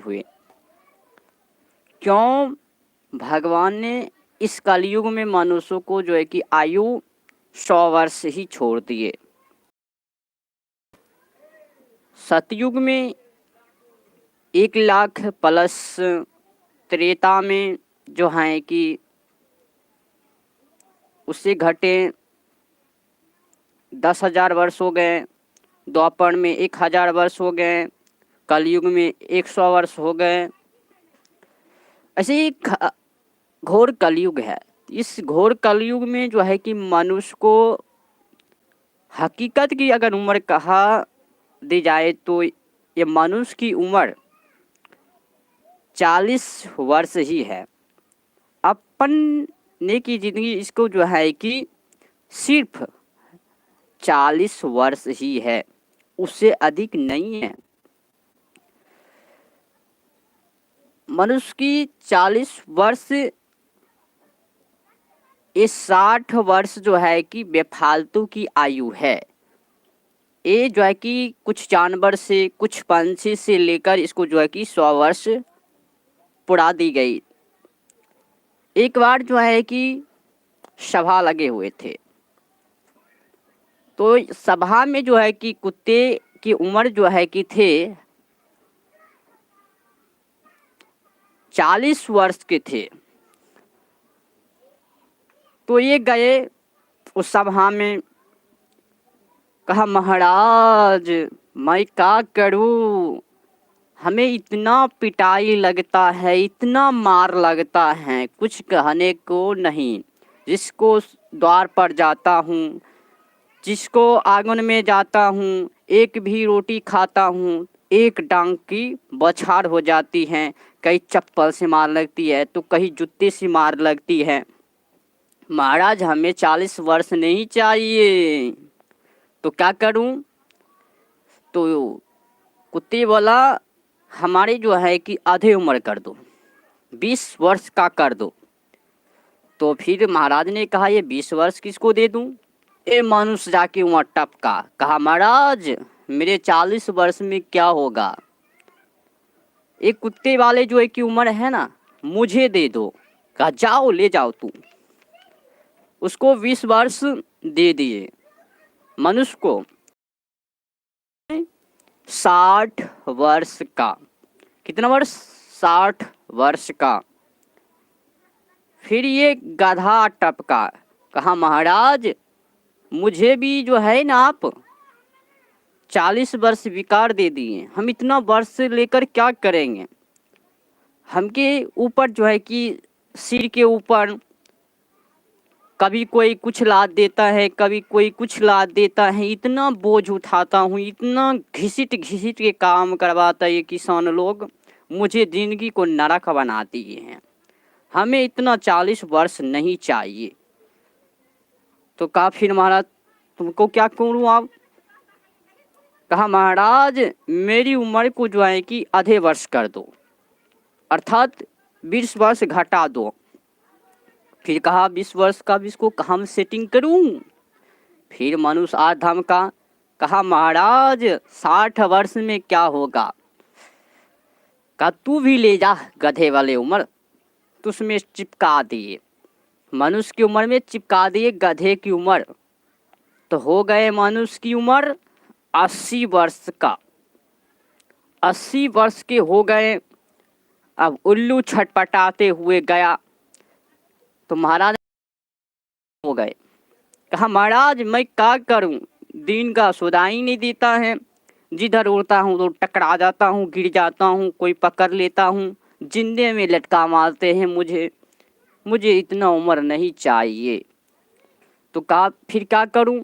क्यों हुए? क्यों भगवान ने इस कलयुग में मनुष्यों को जो है कि आयु 100 वर्ष ही छोड़ दिए? सतयुग में 1 लाख प्लस, त्रेता में जो है कि उससे घटे 10,000 वर्ष हो गए, द्वापर में 1,000 वर्ष हो गए, कलयुग में 100 वर्ष हो गए। ऐसे ही घोर कलयुग है। इस घोर कलयुग में जो है कि मनुष्य को हकीकत की अगर उम्र कहा दी जाए तो ये मनुष्य की उम्र 40 वर्ष ही है। अपन ने की जिंदगी इसको जो है कि सिर्फ 40 वर्ष ही है, उससे अधिक नहीं है। मनुष्य की 40 वर्ष, ये 60 वर्ष जो है कि बेफालतू की आयु है। ये जो है कि कुछ जानवर से, कुछ पंछी से लेकर इसको जो है कि 100 वर्ष पुरा दी गई। एक बार जो है कि सभा लगे हुए थे, तो सभा में जो है कि कुत्ते की उम्र जो है कि थे 40 वर्ष के थे। तो ये गए उस सभा में, कहा महाराज मैं क्या करूं, हमें इतना पिटाई लगता है, इतना मार लगता है, कुछ कहने को नहीं। जिसको द्वार पर जाता हूँ, जिसको आंगन में जाता हूँ, एक भी रोटी खाता हूँ, एक डांग की बौछार हो जाती है, कहीं चप्पल से मार लगती है तो कहीं जूते से मार लगती है। महाराज हमें 40 वर्ष नहीं चाहिए, तो क्या करूं? तो कुत्ते बोला हमारे जो है कि आधे उम्र कर दो, 20 वर्ष का कर दो। तो फिर महाराज ने कहा ये 20 वर्ष किसको दे दूं? ये मनुष्य जाके वहाँ टपका, कहा महाराज मेरे 40 वर्ष में क्या होगा, एक कुत्ते वाले जो है कि उम्र है ना, मुझे दे दो। कहा जाओ ले जाओ तू। उसको 20 वर्ष दे दिए। मनुष्य को 60 वर्ष का, कितना वर्ष? 60 वर्ष का। फिर ये गधा टपका, कहा महाराज मुझे भी जो है ना आप 40 वर्ष विकार दे दिए, हम इतना वर्ष लेकर क्या करेंगे? हमके ऊपर जो है कि सिर के ऊपर कभी कोई कुछ लाद देता है, कभी कोई कुछ लाद देता है, इतना बोझ उठाता हूँ, इतना घिसिट घिसिट के काम करवाता है ये किसान लोग, मुझे जिंदगी को नरक बना दिए हैं, हमें इतना 40 वर्ष नहीं चाहिए। तो कहा फिर महाराज तुमको क्या करूँ आप? कहा महाराज मेरी उम्र को जो है कि आधे वर्ष कर दो, अर्थात 20 वर्ष घटा दो। फिर कहा 20 वर्ष का 20 को कहाँ में सेटिंग करूं? फिर मनुष्य आधम का, कहा महाराज 60 वर्ष में क्या होगा? कहा तू भी ले जा गधे वाले उम्र, तो उसमें चिपका दिए, मनुष्य की उम्र में चिपका दिए गधे की उम्र। तो हो गए मनुष्य की उम्र 80 वर्ष का। 80 वर्ष के हो गए। अब उल्लू छटपटाते हुए गया तो महाराज हो गए। कहा महाराज मैं क्या करूं, दिन का सुधाई नहीं देता है, जिधर उड़ता हूँ तो टकरा जाता हूँ, गिर जाता हूँ, कोई पकड़ लेता हूँ, जिंदे में लटका मारते हैं मुझे इतना उम्र नहीं चाहिए। तो कहा फिर क्या करूं?